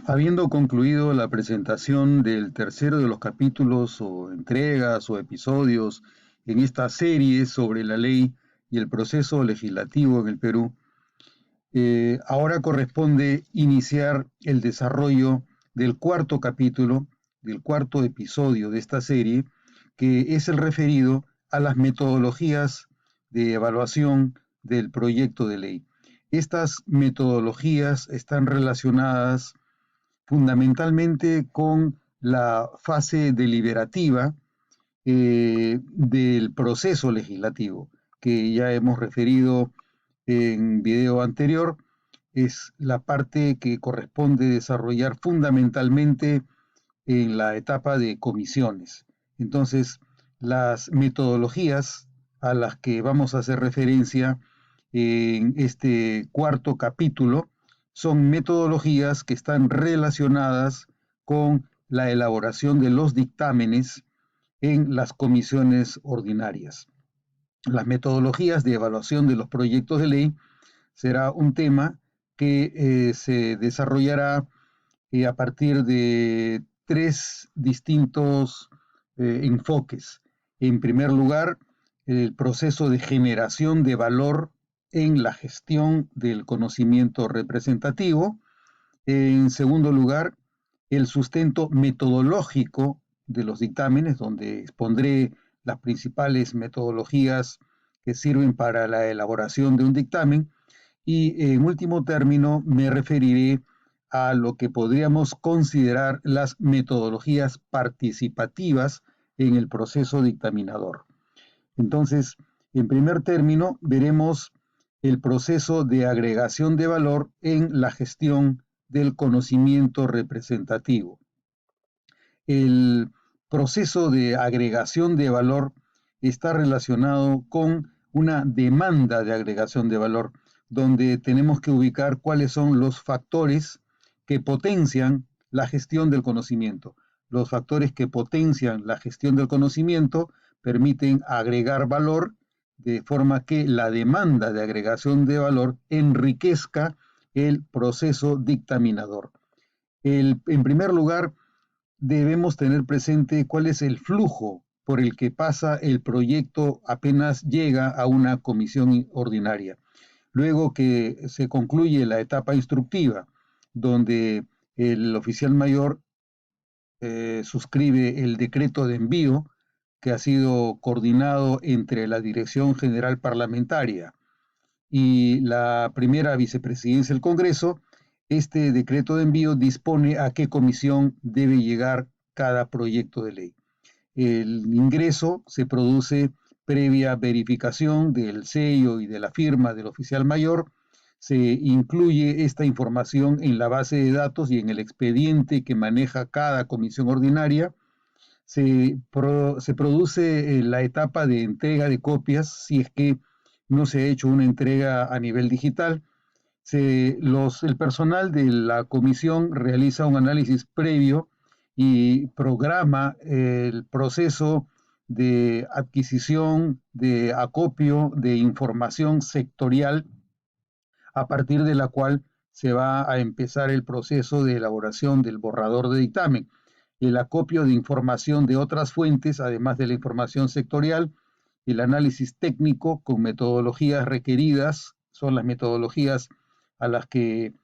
Habiendo concluido la presentación del tercero de los capítulos o entregas o episodios en esta serie sobre la ley y el proceso legislativo en el Perú, ahora corresponde iniciar el desarrollo del cuarto capítulo, del cuarto episodio de esta serie, que es el referido a las metodologías de evaluación del proyecto de ley. Estas metodologías están relacionadas fundamentalmente con la fase deliberativa del proceso legislativo, que ya hemos referido en video anterior, es la parte que corresponde desarrollar fundamentalmente en la etapa de comisiones. Entonces, las metodologías a las que vamos a hacer referencia en este cuarto capítulo son metodologías que están relacionadas con la elaboración de los dictámenes en las comisiones ordinarias. Las metodologías de evaluación de los proyectos de ley será un tema que se desarrollará a partir de tres distintos enfoques. En primer lugar, el proceso de generación de valor en la gestión del conocimiento representativo. En segundo lugar, el sustento metodológico de los dictámenes, donde expondré las principales metodologías que sirven para la elaboración de un dictamen. Y en último término, me referiré a lo que podríamos considerar las metodologías participativas en el proceso dictaminador. Entonces, en primer término, veremos el proceso de agregación de valor en la gestión del conocimiento representativo. El proceso de agregación de valor está relacionado con una demanda de agregación de valor, donde tenemos que ubicar cuáles son los factores que potencian la gestión del conocimiento. Los factores que potencian la gestión del conocimiento permiten agregar valor de forma que la demanda de agregación de valor enriquezca el proceso dictaminador. En primer lugar, debemos tener presente cuál es el flujo por el que pasa el proyecto apenas llega a una comisión ordinaria. Luego que se concluye la etapa instructiva, donde el oficial mayor suscribe el decreto de envío que ha sido coordinado entre la Dirección General Parlamentaria y la primera vicepresidencia del Congreso. Este decreto de envío dispone a qué comisión debe llegar cada proyecto de ley. El ingreso se produce previa verificación del sello y de la firma del oficial mayor. Se incluye esta información en la base de datos y en el expediente que maneja cada comisión ordinaria. Se produce la etapa de entrega de copias si es que no se ha hecho una entrega a nivel digital. El personal de la comisión realiza un análisis previo y programa el proceso de adquisición, de acopio de información sectorial, a partir de la cual se va a empezar el proceso de elaboración del borrador de dictamen. El acopio de información de otras fuentes, además de la información sectorial, el análisis técnico con metodologías requeridas, son las metodologías a las que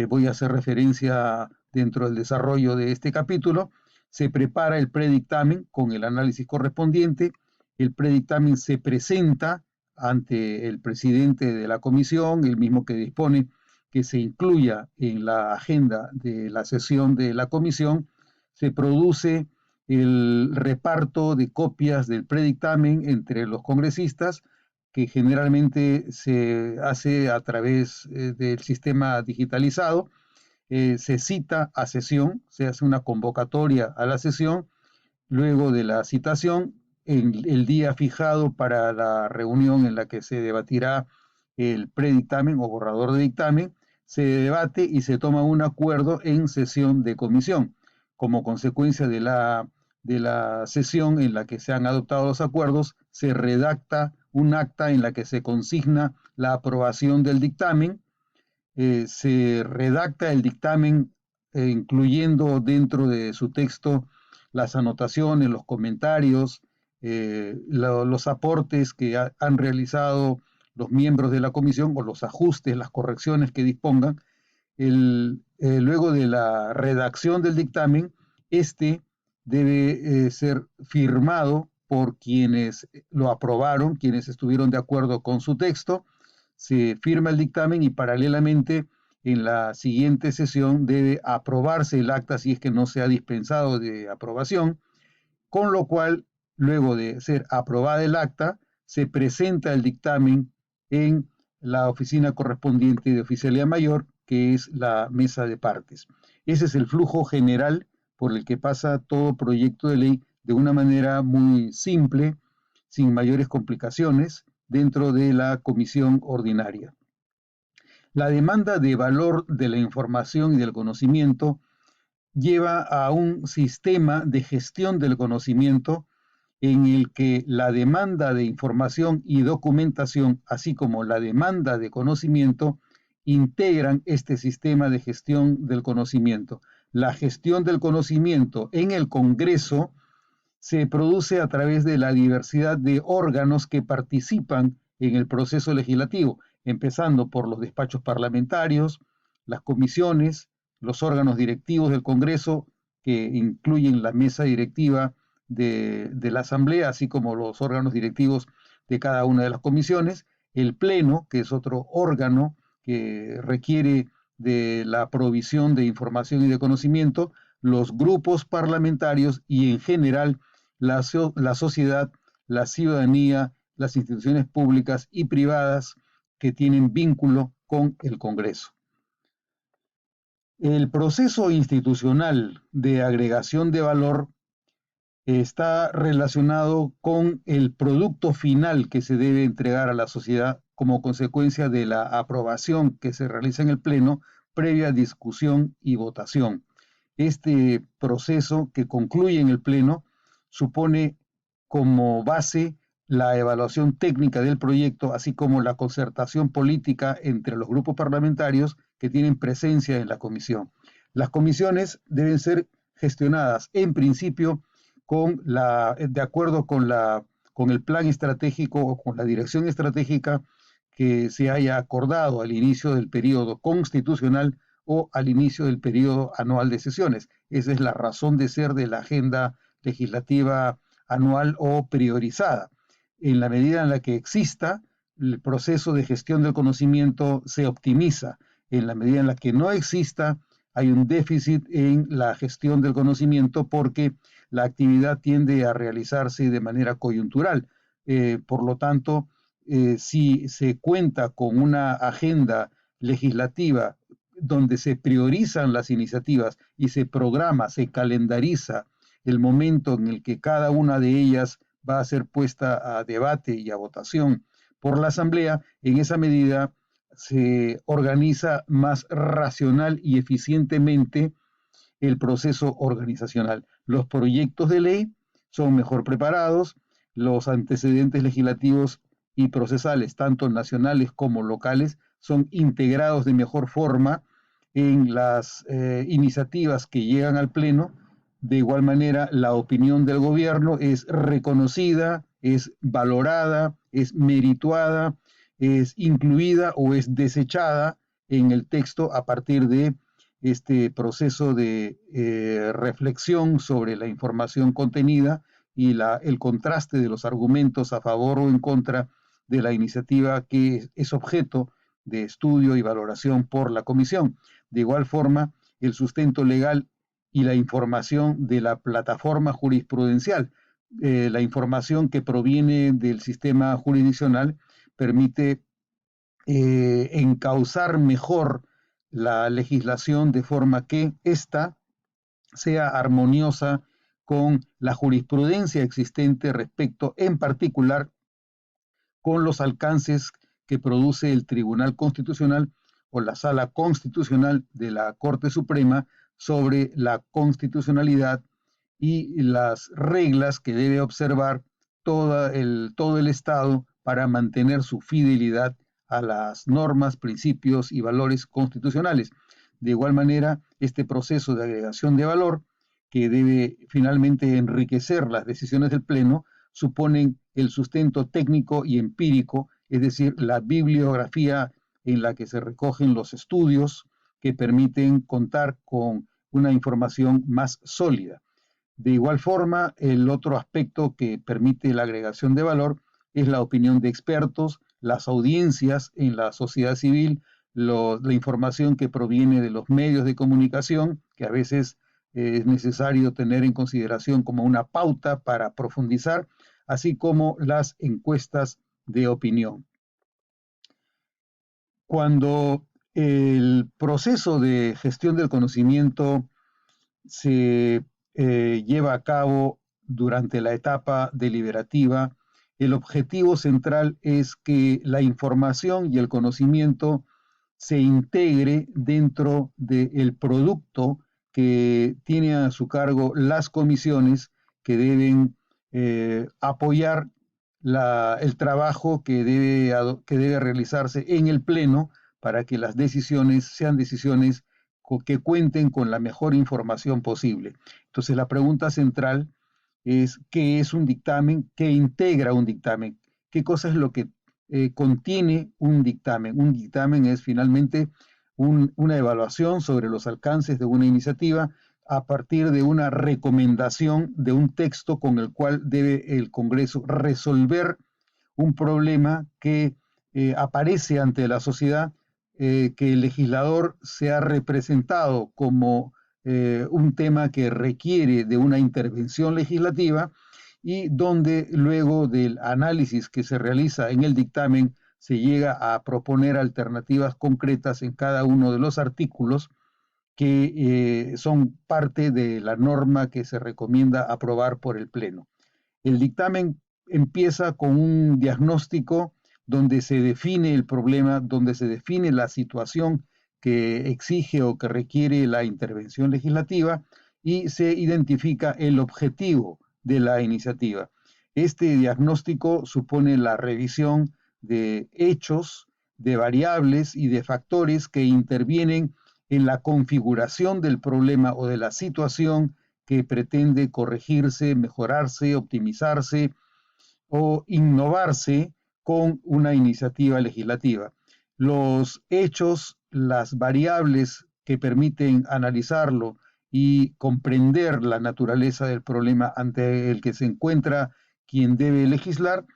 voy a hacer referencia dentro del desarrollo de este capítulo. Se prepara el predictamen con el análisis correspondiente. El predictamen se presenta ante el presidente de la comisión, el mismo que dispone que se incluya en la agenda de la sesión de la comisión. Se produce el reparto de copias del predictamen entre los congresistas, que generalmente se hace a través del sistema digitalizado. Se cita a sesión, se hace una convocatoria a la sesión. Luego de la citación, en el día fijado para la reunión en la que se debatirá el predictamen o borrador de dictamen, se debate y se toma un acuerdo en sesión de comisión. Como consecuencia de la sesión en la que se han adoptado los acuerdos, se redacta un acta en la que se consigna la aprobación del dictamen. Se redacta el dictamen incluyendo dentro de su texto las anotaciones, los comentarios, los aportes que han realizado los miembros de la comisión o los ajustes, las correcciones que dispongan. Luego de la redacción del dictamen, este debe ser firmado por quienes lo aprobaron, quienes estuvieron de acuerdo con su texto. Se firma el dictamen y paralelamente en la siguiente sesión debe aprobarse el acta si es que no se ha dispensado de aprobación, con lo cual, luego de ser aprobada el acta, se presenta el dictamen en la oficina correspondiente de Oficialía Mayor, que es la mesa de partes. Ese es el flujo general por el que pasa todo proyecto de ley de una manera muy simple, sin mayores complicaciones, dentro de la comisión ordinaria. La demanda de valor de la información y del conocimiento lleva a un sistema de gestión del conocimiento en el que la demanda de información y documentación, así como la demanda de conocimiento, integran este sistema de gestión del conocimiento. La gestión del conocimiento en el Congreso se produce a través de la diversidad de órganos que participan en el proceso legislativo, empezando por los despachos parlamentarios, las comisiones, los órganos directivos del Congreso, que incluyen la mesa directiva de la Asamblea, así como los órganos directivos de cada una de las comisiones, el Pleno, que es otro órgano que requiere de la provisión de información y de conocimiento, los grupos parlamentarios y en general la sociedad, la ciudadanía, las instituciones públicas y privadas que tienen vínculo con el Congreso. El proceso institucional de agregación de valor está relacionado con el producto final que se debe entregar a la sociedad como consecuencia de la aprobación que se realiza en el Pleno previa discusión y votación. Este proceso que concluye en el Pleno supone como base la evaluación técnica del proyecto, así como la concertación política entre los grupos parlamentarios que tienen presencia en la comisión. Las comisiones deben ser gestionadas en principio de acuerdo con el plan estratégico o con la dirección estratégica que se haya acordado al inicio del periodo constitucional o al inicio del periodo anual de sesiones. Esa es la razón de ser de la agenda legislativa anual o priorizada. En la medida en la que exista, el proceso de gestión del conocimiento se optimiza. En la medida en la que no exista, hay un déficit en la gestión del conocimiento porque la actividad tiende a realizarse de manera coyuntural. Por lo tanto, si se cuenta con una agenda legislativa donde se priorizan las iniciativas y se programa, se calendariza el momento en el que cada una de ellas va a ser puesta a debate y a votación por la Asamblea, en esa medida se organiza más racional y eficientemente el proceso organizacional. Los proyectos de ley son mejor preparados, los antecedentes legislativos y procesales, tanto nacionales como locales, son integrados de mejor forma en las iniciativas que llegan al Pleno. De igual manera, la opinión del gobierno es reconocida, es valorada, es merituada, es incluida o es desechada en el texto a partir de este proceso de reflexión sobre la información contenida y el contraste de los argumentos a favor o en contra de la iniciativa que es objeto de estudio y valoración por la comisión. De igual forma, el sustento legal y la información de la plataforma jurisprudencial. La información que proviene del sistema jurisdiccional permite encauzar mejor la legislación de forma que ésta sea armoniosa con la jurisprudencia existente respecto, en particular, con los alcances que produce el Tribunal Constitucional o la Sala Constitucional de la Corte Suprema sobre la constitucionalidad y las reglas que debe observar todo el Estado para mantener su fidelidad a las normas, principios y valores constitucionales. De igual manera, este proceso de agregación de valor, que debe finalmente enriquecer las decisiones del Pleno, suponen el sustento técnico y empírico, es decir, la bibliografía en la que se recogen los estudios que permiten contar con una información más sólida. De igual forma, el otro aspecto que permite la agregación de valor es la opinión de expertos, las audiencias en la sociedad civil, la información que proviene de los medios de comunicación, que a veces es necesario tener en consideración como una pauta para profundizar, así como las encuestas de opinión. Cuando el proceso de gestión del conocimiento se lleva a cabo durante la etapa deliberativa, el objetivo central es que la información y el conocimiento se integre dentro del producto que tiene a su cargo las comisiones que deben apoyar el trabajo que debe realizarse en el Pleno para que las decisiones sean decisiones que cuenten con la mejor información posible. Entonces, la pregunta central es: ¿qué es un dictamen? ¿Qué integra un dictamen? ¿Qué cosa es lo que contiene un dictamen? Un dictamen es finalmente una evaluación sobre los alcances de una iniciativa a partir de una recomendación de un texto con el cual debe el Congreso resolver un problema que aparece ante la sociedad, que el legislador sea representado como un tema que requiere de una intervención legislativa, y donde luego del análisis que se realiza en el dictamen se llega a proponer alternativas concretas en cada uno de los artículos que son parte de la norma que se recomienda aprobar por el Pleno. El dictamen empieza con un diagnóstico donde se define el problema, donde se define la situación que exige o que requiere la intervención legislativa, y se identifica el objetivo de la iniciativa. Este diagnóstico supone la revisión de hechos, de variables y de factores que intervienen en la configuración del problema o de la situación que pretende corregirse, mejorarse, optimizarse o innovarse con una iniciativa legislativa. Los hechos, las variables que permiten analizarlo y comprender la naturaleza del problema ante el que se encuentra quien debe legislar,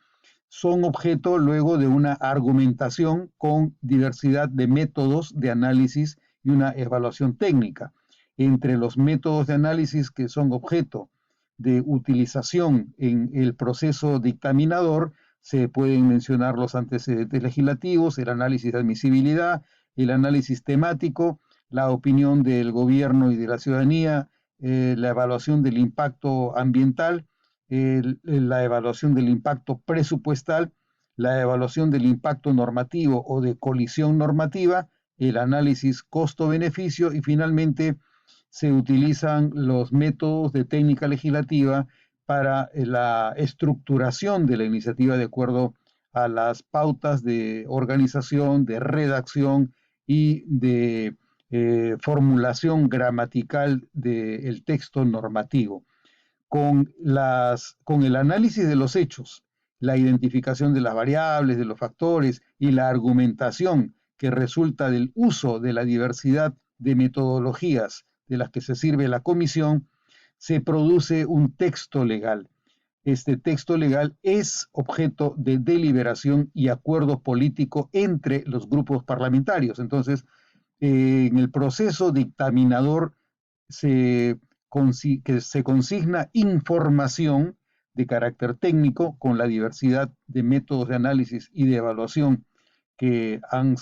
son objeto luego de una argumentación con diversidad de métodos de análisis y una evaluación técnica. Entre los métodos de análisis que son objeto de utilización en el proceso dictaminador se pueden mencionar los antecedentes legislativos, el análisis de admisibilidad, el análisis temático, la opinión del gobierno y de la ciudadanía, la evaluación del impacto ambiental, la evaluación del impacto presupuestal, la evaluación del impacto normativo o de colisión normativa, el análisis costo-beneficio, y finalmente se utilizan los métodos de técnica legislativa para la estructuración de la iniciativa de acuerdo a las pautas de organización, de redacción y de formulación gramatical del texto normativo. Con el análisis de los hechos, la identificación de las variables, de los factores y la argumentación que resulta del uso de la diversidad de metodologías de las que se sirve la comisión, se produce un texto legal. Este texto legal es objeto de deliberación y acuerdo político entre los grupos parlamentarios. Entonces, en el proceso dictaminador se, que se consigna información de carácter técnico con la diversidad de métodos de análisis y de evaluación que han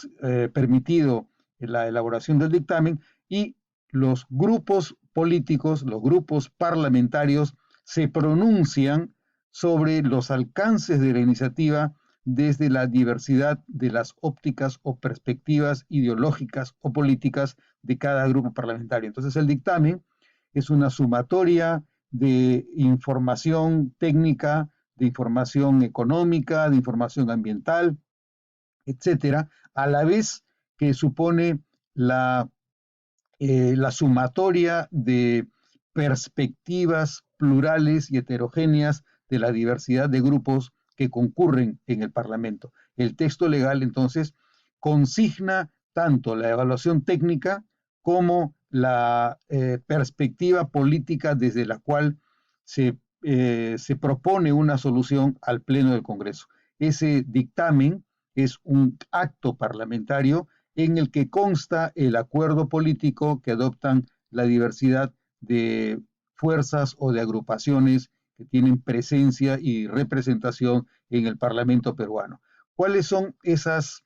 permitido la elaboración del dictamen, y los grupos políticos, los grupos parlamentarios se pronuncian sobre los alcances de la iniciativa desde la diversidad de las ópticas o perspectivas ideológicas o políticas de cada grupo parlamentario. Entonces, el dictamen es una sumatoria de información técnica, de información económica, de información ambiental, etcétera, a la vez que supone la la sumatoria de perspectivas plurales y heterogéneas de la diversidad de grupos que concurren en el Parlamento. El texto legal, entonces, consigna tanto la evaluación técnica como la perspectiva política desde la cual se propone una solución al Pleno del Congreso. Ese dictamen es un acto parlamentario en el que consta el acuerdo político que adoptan la diversidad de fuerzas o de agrupaciones que tienen presencia y representación en el Parlamento peruano. ¿Cuáles son esas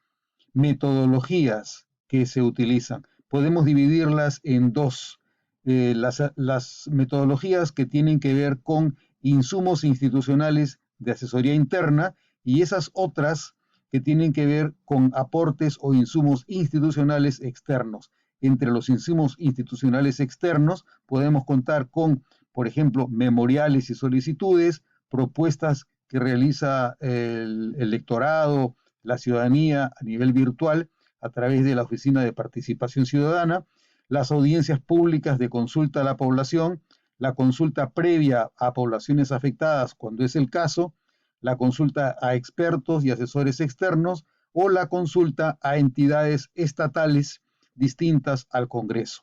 metodologías que se utilizan? Podemos dividirlas en dos. Las metodologías que tienen que ver con insumos institucionales de asesoría interna y esas otras que tienen que ver con aportes o insumos institucionales externos. Entre los insumos institucionales externos podemos contar con, por ejemplo, memoriales y solicitudes, propuestas que realiza el electorado, la ciudadanía a nivel virtual a través de la Oficina de Participación Ciudadana, las audiencias públicas de consulta a la población, la consulta previa a poblaciones afectadas cuando es el caso, la consulta a expertos y asesores externos o la consulta a entidades estatales distintas al Congreso.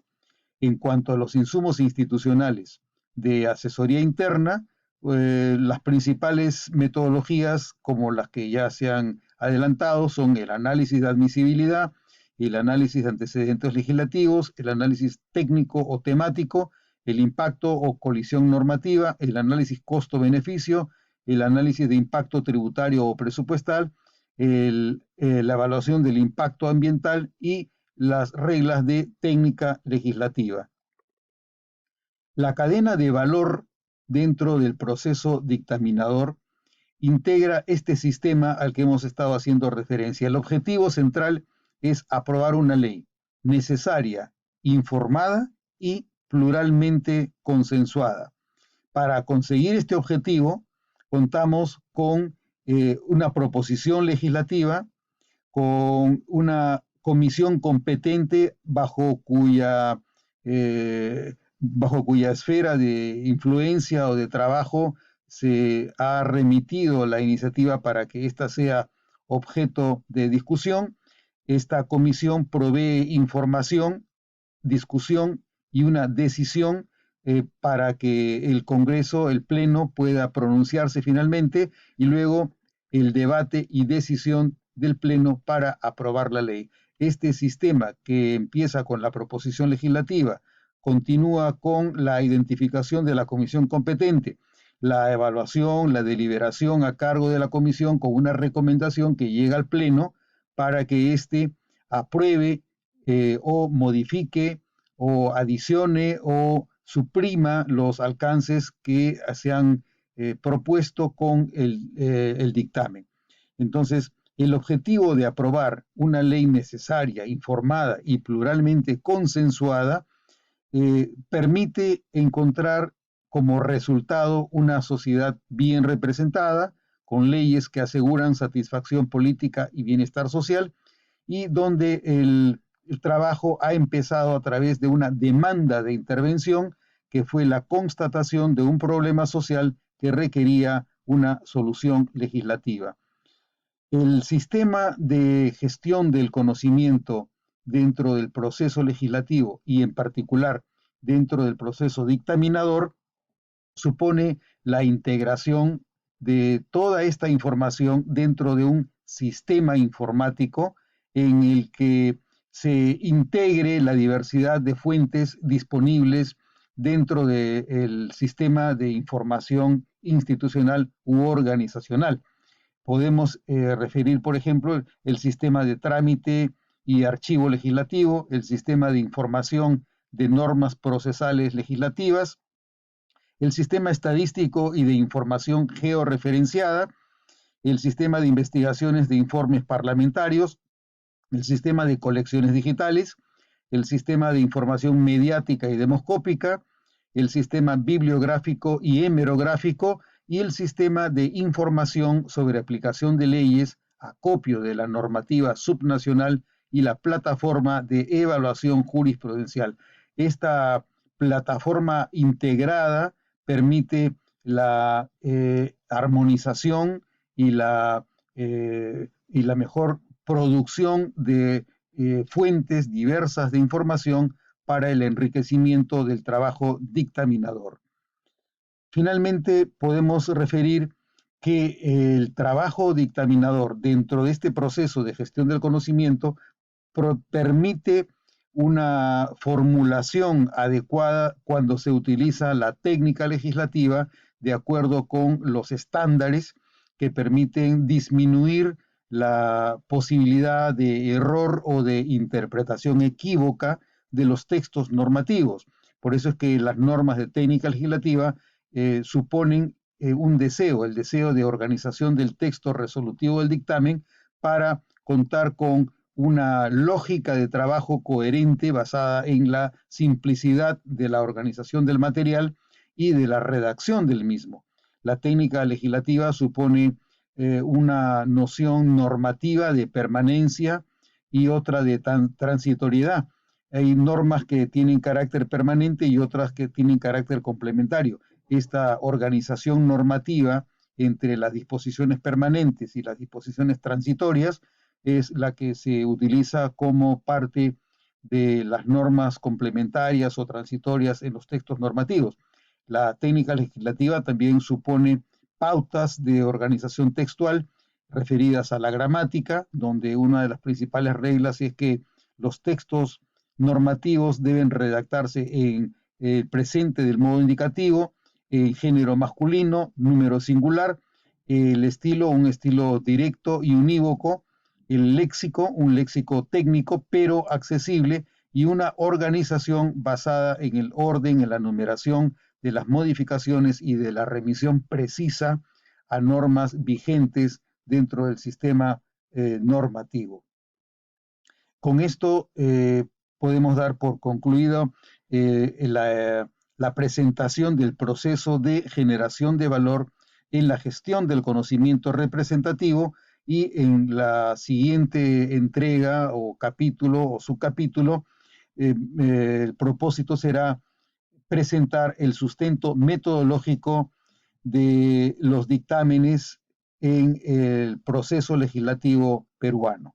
En cuanto a los insumos institucionales de asesoría interna, las principales metodologías, como las que ya se han adelantado, son el análisis de admisibilidad, el análisis de antecedentes legislativos, el análisis técnico o temático, el impacto o colisión normativa, el análisis costo-beneficio, el análisis de impacto tributario o presupuestal, la evaluación del impacto ambiental y las reglas de técnica legislativa. La cadena de valor dentro del proceso dictaminador integra este sistema al que hemos estado haciendo referencia. El objetivo central es aprobar una ley necesaria, informada y pluralmente consensuada. Para conseguir este objetivo, contamos con una proposición legislativa, con una comisión competente bajo cuya esfera de influencia o de trabajo se ha remitido la iniciativa para que ésta sea objeto de discusión. Esta comisión provee información, discusión y una decisión para que el Congreso, el Pleno, pueda pronunciarse finalmente y luego el debate y decisión del Pleno para aprobar la ley. Este sistema, que empieza con la proposición legislativa, continúa con la identificación de la comisión competente, la evaluación, la deliberación a cargo de la comisión con una recomendación que llega al Pleno para que éste apruebe o modifique o adicione o suprima los alcances que se han propuesto con el dictamen. Entonces, el objetivo de aprobar una ley necesaria, informada y pluralmente consensuada permite encontrar como resultado una sociedad bien representada, con leyes que aseguran satisfacción política y bienestar social, y donde el trabajo ha empezado a través de una demanda de intervención que fue la constatación de un problema social que requería una solución legislativa. El sistema de gestión del conocimiento dentro del proceso legislativo y en particular dentro del proceso dictaminador supone la integración de toda esta información dentro de un sistema informático en el que se integre la diversidad de fuentes disponibles dentro del sistema de información institucional u organizacional. Podemos referir, por ejemplo, el sistema de trámite y archivo legislativo, el sistema de información de normas procesales legislativas, el sistema estadístico y de información georreferenciada, el sistema de investigaciones de informes parlamentarios, el sistema de colecciones digitales, el sistema de información mediática y demoscópica, el sistema bibliográfico y hemerográfico y el sistema de información sobre aplicación de leyes, acopio de la normativa subnacional y la plataforma de evaluación jurisprudencial. Esta plataforma integrada permite la armonización y la mejor producción de fuentes diversas de información para el enriquecimiento del trabajo dictaminador. Finalmente, podemos referir que el trabajo dictaminador dentro de este proceso de gestión del conocimiento permite una formulación adecuada cuando se utiliza la técnica legislativa de acuerdo con los estándares que permiten disminuir la posibilidad de error o de interpretación equívoca de los textos normativos. Por eso es que las normas de técnica legislativa suponen un deseo, el deseo de organización del texto resolutivo del dictamen para contar con una lógica de trabajo coherente basada en la simplicidad de la organización del material y de la redacción del mismo. La técnica legislativa supone una noción normativa de permanencia y otra de transitoriedad. Hay normas que tienen carácter permanente y otras que tienen carácter complementario. Esta organización normativa entre las disposiciones permanentes y las disposiciones transitorias es la que se utiliza como parte de las normas complementarias o transitorias en los textos normativos. La técnica legislativa también supone pautas de organización textual referidas a la gramática, donde una de las principales reglas es que los textos normativos deben redactarse en el presente del modo indicativo, en género masculino, número singular, el estilo, un estilo directo y unívoco, el léxico, un léxico técnico pero accesible, y una organización basada en el orden, en la numeración de las modificaciones y de la remisión precisa a normas vigentes dentro del sistema normativo. Con esto podemos dar por concluido la presentación del proceso de generación de valor en la gestión del conocimiento representativo, y en la siguiente entrega o capítulo o subcapítulo el propósito será presentar el sustento metodológico de los dictámenes en el proceso legislativo peruano.